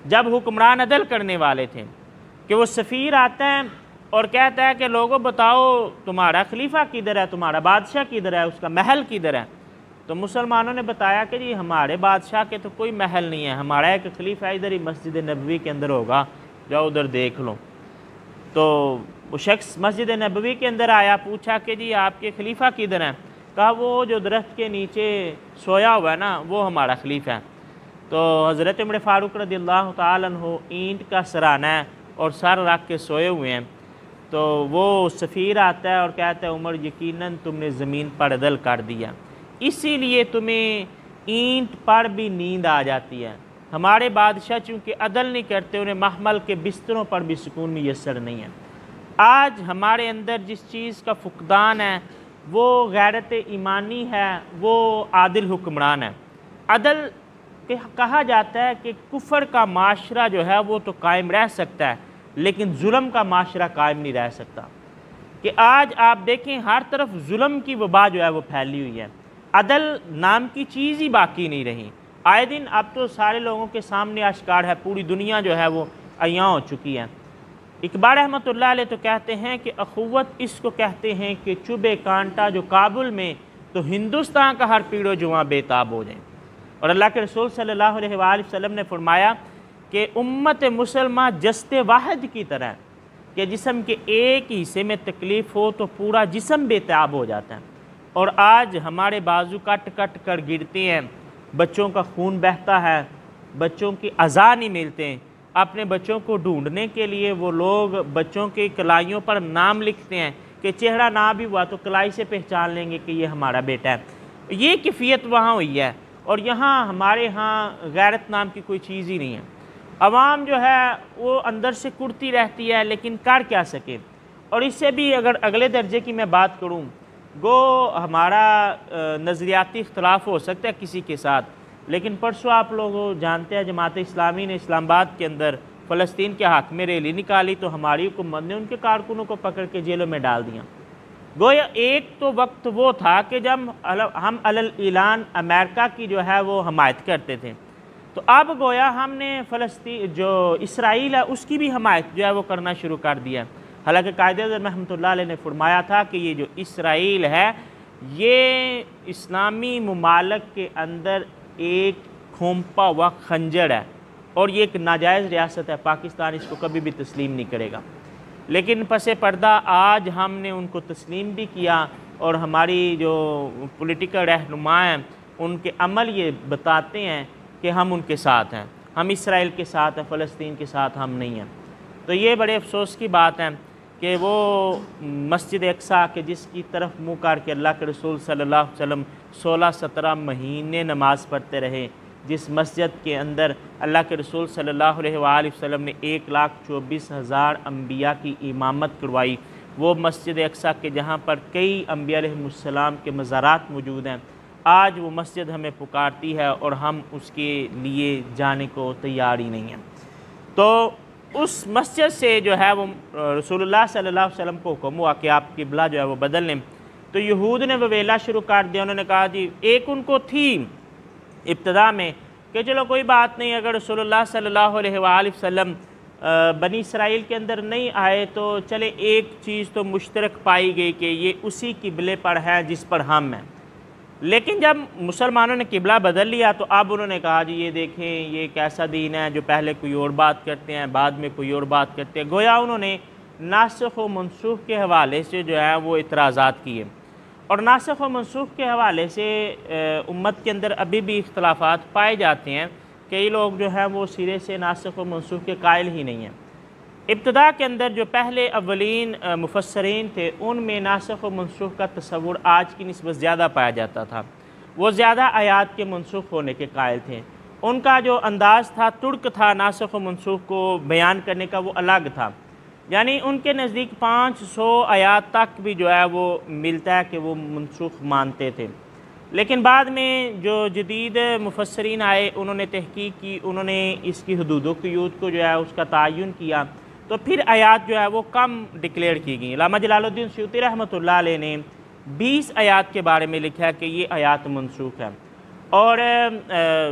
جب حکمران عدل کرنے والے تھے کہ وہ سفیر آتا ہے اور کہتا ہے کہ لوگوں بتاؤ تمہارا خلیفہ کدھر ہے، تمہارا بادشاہ کدھر ہے، اس کا محل کدھر ہے؟ تو مسلمانوں نے بتایا کہ جی ہمارے بادشاہ کے تو کوئی محل نہیں ہے، ہمارا ایک خلیفہ ادھر ہی مسجد نبوی کے اندر ہوگا، جاؤ ادھر دیکھ لو۔ تو وہ شخص مسجد نبوی کے اندر آیا، پوچھا کہ جی آپ کے خلیفہ کدھر ہیں؟ کہا وہ جو درخت کے نیچے سویا ہوا ہے نا وہ ہمارا خلیفہ ہے۔ تو حضرت عمر فاروق رضی اللہ تعالیٰ عنہ اینٹ کا سرانہ ہے اور سر رکھ کے سوئے ہوئے ہیں۔ تو وہ سفیر آتا ہے اور کہتا ہے عمر یقیناً تم نے زمین پر عدل کر دیا، اسی لیے تمہیں اینٹ پر بھی نیند آ جاتی ہے۔ ہمارے بادشاہ چونکہ عدل نہیں کرتے، انہیں محمل کے بستروں پر بھی سکون میسر نہیں ہے۔ آج ہمارے اندر جس چیز کا فقدان ہے وہ غیرت ایمانی ہے، وہ عادل حکمران ہے۔ عدل کہا جاتا ہے کہ کفر کا معاشرہ جو ہے وہ تو قائم رہ سکتا ہے لیکن ظلم کا معاشرہ قائم نہیں رہ سکتا۔ کہ آج آپ دیکھیں ہر طرف ظلم کی وبا جو ہے وہ پھیلی ہوئی ہے، عدل نام کی چیز ہی باقی نہیں رہی۔ آئے دن اب تو سارے لوگوں کے سامنے آشکار ہے، پوری دنیا جو ہے وہ عیاں ہو چکی ہے۔ اقبال رحمۃ اللہ علیہ تو کہتے ہیں کہ اخوت اس کو کہتے ہیں کہ چبھے کانٹا جو کابل میں تو ہندوستان کا ہر پیڑ و جواں بے تاب ہو جائیں۔ اور اللہ کے رسول صلی اللہ علیہ وآلہ وسلم نے فرمایا کہ امت مسلمہ جست واحد کی طرح کہ جسم کے ایک ہی حصے میں تکلیف ہو تو پورا جسم بے تاب ہو جاتا ہے۔ اور آج ہمارے بازو کٹ کٹ کر گرتے ہیں، بچوں کا خون بہتا ہے، بچوں کی اعضاء نہیں ملتے ہیں۔ اپنے بچوں کو ڈھونڈنے کے لیے وہ لوگ بچوں کی کلائیوں پر نام لکھتے ہیں کہ چہرہ نہ بھی ہوا تو کلائی سے پہچان لیں گے کہ یہ ہمارا بیٹا ہے۔ یہ کیفیت وہاں ہوئی ہے اور یہاں ہمارے ہاں غیرت نام کی کوئی چیز ہی نہیں ہے۔ عوام جو ہے وہ اندر سے کڑتی رہتی ہے لیکن کر کیا سکے۔ اور اس سے بھی اگر اگلے درجے کی میں بات کروں، گو ہمارا نظریاتی اختلاف ہو سکتا ہے کسی کے ساتھ، لیکن پرسوں آپ لوگ جانتے ہیں جماعت اسلامی نے اسلام آباد کے اندر فلسطین کے حق میں ریلی نکالی تو ہماری حکومت نے ان کے کارکنوں کو پکڑ کے جیلوں میں ڈال دیا۔ گویا ایک تو وقت وہ تھا کہ جب ہم علی الاعلان امریکہ کی جو ہے وہ حمایت کرتے تھے، تو اب گویا ہم نے فلسطین جو اسرائیل ہے اس کی بھی حمایت جو ہے وہ کرنا شروع کر دیا۔ حالانکہ قائد اعظم رحمۃ اللہ علیہ نے فرمایا تھا کہ یہ جو اسرائیل ہے یہ اسلامی ممالک کے اندر ایک کھونپا ہوا خنجر ہے اور یہ ایک ناجائز ریاست ہے، پاکستان اس کو کبھی بھی تسلیم نہیں کرے گا۔ لیکن پس پردہ آج ہم نے ان کو تسلیم بھی کیا اور ہماری جو پولیٹیکل رہنما ہیں ان کے عمل یہ بتاتے ہیں کہ ہم ان کے ساتھ ہیں، ہم اسرائیل کے ساتھ ہیں، فلسطین کے ساتھ ہم نہیں ہیں۔ تو یہ بڑے افسوس کی بات ہے کہ وہ مسجد اقصیٰ کے جس کی طرف منہ کر کے اللہ کے رسول صلی اللہ علیہ وسلم 16-17 مہینے نماز پڑھتے رہے، جس مسجد کے اندر اللہ کے رسول صلی اللہ علیہ وآلہ وسلم نے 1,24,000 انبیاء کی امامت کروائی، وہ مسجد اقصیٰ کے جہاں پر کئی انبیاء علیہ السلام کے مزارات موجود ہیں، آج وہ مسجد ہمیں پکارتی ہے اور ہم اس کے لیے جانے کو تیار ہی نہیں ہیں۔ تو اس مسجد سے جو ہے وہ رسول اللہ صلی اللہ علیہ وسلم کو حکم ہوا کہ آپ قبلہ جو ہے وہ بدل لیں، تو یہود نے وویلا شروع کر دیا۔ انہوں نے کہا جی ایک ان کو تھی ابتدا میں کہ چلو کوئی بات نہیں، اگر رسول اللہ صلی اللہ علیہ وآلہ وسلم بنی اسرائیل کے اندر نہیں آئے تو چلے ایک چیز تو مشترک پائی گئی کہ یہ اسی قبلے پر ہے جس پر ہم ہیں۔ لیکن جب مسلمانوں نے قبلہ بدل لیا تو اب انہوں نے کہا جی یہ دیکھیں یہ ایک ایسا دین ہے جو پہلے کوئی اور بات کرتے ہیں بعد میں کوئی اور بات کرتے ہیں۔ گویا انہوں نے ناسخ و منسوخ کے حوالے سے جو ہے وہ اعتراضات کیے، اور ناسخ و منسوخ کے حوالے سے امت کے اندر ابھی بھی اختلافات پائے جاتے ہیں۔ کئی لوگ جو ہیں وہ سرے سے ناسخ و منسوخ کے قائل ہی نہیں ہیں۔ ابتدا کے اندر جو پہلے اولین مفسرین تھے ان میں ناسخ و منسوخ کا تصور آج کی نسبت زیادہ پایا جاتا تھا، وہ زیادہ آیات کے منسوخ ہونے کے قائل تھے۔ ان کا جو انداز تھا ترک تھا ناسخ و منسوخ کو بیان کرنے کا، وہ الگ تھا، یعنی ان کے نزدیک 500 آیات تک بھی جو ہے وہ ملتا ہے کہ وہ منسوخ مانتے تھے۔ لیکن بعد میں جو جدید مفسرین آئے انہوں نے تحقیق کی، انہوں نے اس کی حدود و قیود کو جو ہے اس کا تعین کیا، تو پھر آیات جو ہے وہ کم ڈکلیئر کی گئیں۔ علامہ جلال الدین سیوطی رحمۃ اللہ علیہ نے 20 آیات کے بارے میں لکھا ہے کہ یہ آیات منسوخ ہے، اور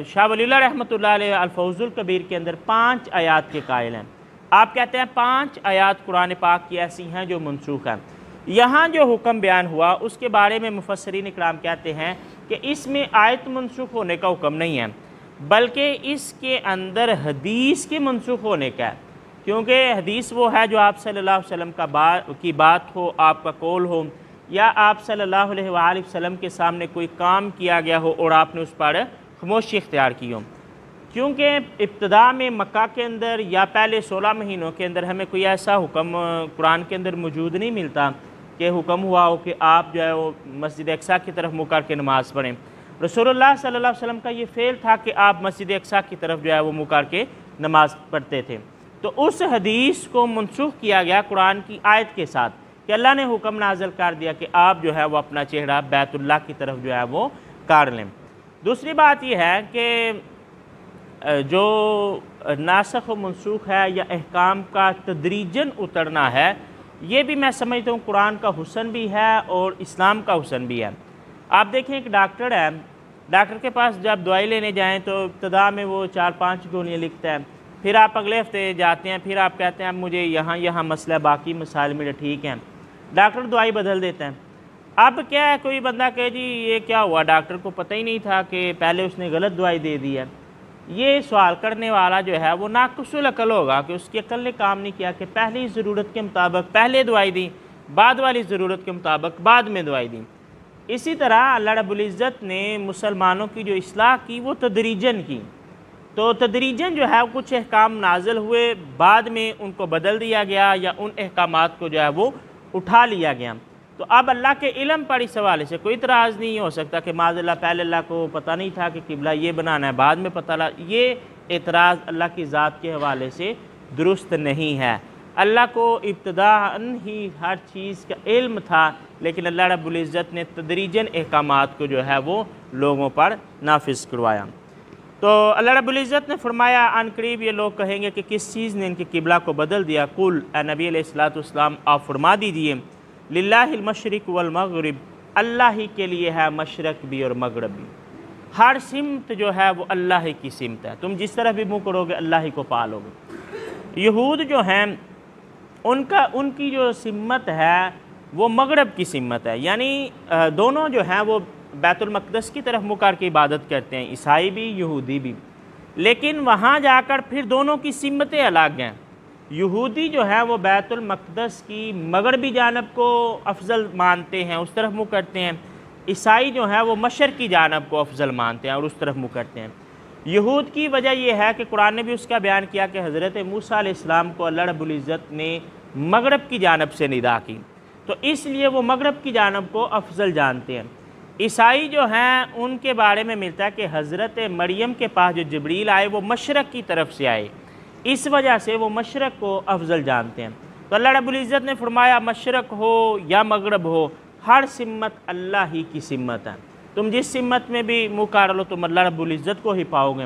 شاہ ولی اللہ رحمۃ اللہ علیہ الفوز الکبیر کے اندر 5 آیات کے قائل ہیں۔ آپ کہتے ہیں 5 آیات قرآن پاک کی ایسی ہیں جو منسوخ ہیں۔ یہاں جو حکم بیان ہوا اس کے بارے میں مفسرین اکرام کہتے ہیں کہ اس میں آیت منسوخ ہونے کا حکم نہیں ہے، بلکہ اس کے اندر حدیث کے منسوخ ہونے کا ہے، کیونکہ حدیث وہ ہے جو آپ صلی اللہ علیہ وسلم کی بات ہو، آپ کا قول ہو، یا آپ صلی اللہ علیہ وآلہ وسلم کے سامنے کوئی کام کیا گیا ہو اور آپ نے اس پر خاموشی اختیار کی ہو۔ کیونکہ ابتدا میں مکہ کے اندر یا پہلے 16 مہینوں کے اندر ہمیں کوئی ایسا حکم قرآن کے اندر موجود نہیں ملتا کہ حکم ہوا ہو کہ آپ جو ہے وہ مسجد اقصیٰ کی طرف منہ کر کے نماز پڑھیں۔ رسول اللہ صلی اللہ علیہ وسلم کا یہ فعل تھا کہ آپ مسجد اقصیٰ کی طرف جو ہے وہ منہ کر کے نماز پڑھتے تھے۔ تو اس حدیث کو منسوخ کیا گیا قرآن کی آیت کے ساتھ کہ اللہ نے حکم نازل کر دیا کہ آپ جو ہے وہ اپنا چہرہ بیت اللہ کی طرف جو ہے وہ کاڑ لیں۔ دوسری بات یہ ہے کہ جو ناسخ و منسوخ ہے یا احکام کا تدریجاً اترنا ہے، یہ بھی میں سمجھتا ہوں قرآن کا حسن بھی ہے اور اسلام کا حسن بھی ہے۔ آپ دیکھیں ایک ڈاکٹر ہے، ڈاکٹر کے پاس جب دوائی لینے جائیں تو ابتدا میں وہ 4-5 گولیاں لکھتا ہے، پھر آپ اگلے ہفتے جاتے ہیں، پھر آپ کہتے ہیں اب مجھے یہاں مسئلہ ہے، باقی مسائل میرے ٹھیک ہیں، ڈاکٹر دوائی بدل دیتے ہیں۔ اب کیا ہے، کوئی بندہ کہے جی یہ کیا ہوا، ڈاکٹر کو پتہ ہی نہیں تھا کہ پہلے اس نے غلط دوائی دے دی ہے۔ یہ سوال کرنے والا جو ہے وہ ناقص العقل ہوگا کہ اس کی عقل نے کام نہیں کیا کہ پہلی ضرورت کے مطابق پہلے دوائی دی، بعد والی ضرورت کے مطابق بعد میں دوائی دی۔ اسی طرح اللہ رب العزت نے مسلمانوں کی جو اصلاح کی وہ تدریجاً کی، تو تدریجاً جو ہے کچھ احکام نازل ہوئے، بعد میں ان کو بدل دیا گیا یا ان احکامات کو جو ہے وہ اٹھا لیا گیا۔ تو اب اللہ کے علم پر اس حوالے سے کوئی اعتراض نہیں ہو سکتا کہ معاذ اللہ پہلے اللہ کو پتہ نہیں تھا کہ قبلہ یہ بنانا ہے، بعد میں پتہ لگا۔ یہ اعتراض اللہ کی ذات کے حوالے سے درست نہیں ہے۔ اللہ کو ابتداءً ہی ہر چیز کا علم تھا، لیکن اللہ رب العزت نے تدریجاً احکامات کو جو ہے وہ لوگوں پر نافذ کروایا۔ تو اللہ رب العزت نے فرمایا عن قریب یہ لوگ کہیں گے کہ کس چیز نے ان کے قبلہ کو بدل دیا۔ قل اے نبی علیہ السلام آپ فرما دیجئے للہ المشرق والمغرب، اللہ ہی کے لیے ہے مشرق بھی اور مغرب بھی۔ ہر سمت جو ہے وہ اللہ ہی کی سمت ہے، تم جس طرح بھی منہ کرو گے اللہ ہی کو پالو گے۔ یہود جو ہیں ان کی جو سمت ہے وہ مغرب کی سمت ہے، یعنی دونوں جو ہیں وہ بیت المقدس کی طرف منہ کر کے عبادت کرتے ہیں، عیسائی بھی یہودی بھی، لیکن وہاں جا کر پھر دونوں کی سمتیں الگ ہیں۔ یہودی جو ہے وہ بیت المقدس کی مغربی جانب کو افضل مانتے ہیں، اس طرف منہ کرتے ہیں، عیسائی جو ہے وہ مشرقی جانب کو افضل مانتے ہیں اور اس طرف منہ کرتے ہیں۔ یہود کی وجہ یہ ہے کہ قرآن نے بھی اس کا بیان کیا کہ حضرت موسیٰ علیہ السلام کو اللہ رب العزت نے مغرب کی جانب سے ندا کی، تو اس لیے وہ مغرب کی جانب کو افضل جانتے ہیں۔ عیسائی جو ہیں ان کے بارے میں ملتا ہے کہ حضرت مریم کے پاس جو جبریل آئے وہ مشرق کی طرف سے آئے، اس وجہ سے وہ مشرق کو افضل جانتے ہیں۔ تو اللہ رب العزت نے فرمایا مشرق ہو یا مغرب ہو، ہر سمت اللہ ہی کی سمت ہے، تم جس سمت میں بھی منہ کر لو تم اللہ رب العزت کو ہی پاؤ گے۔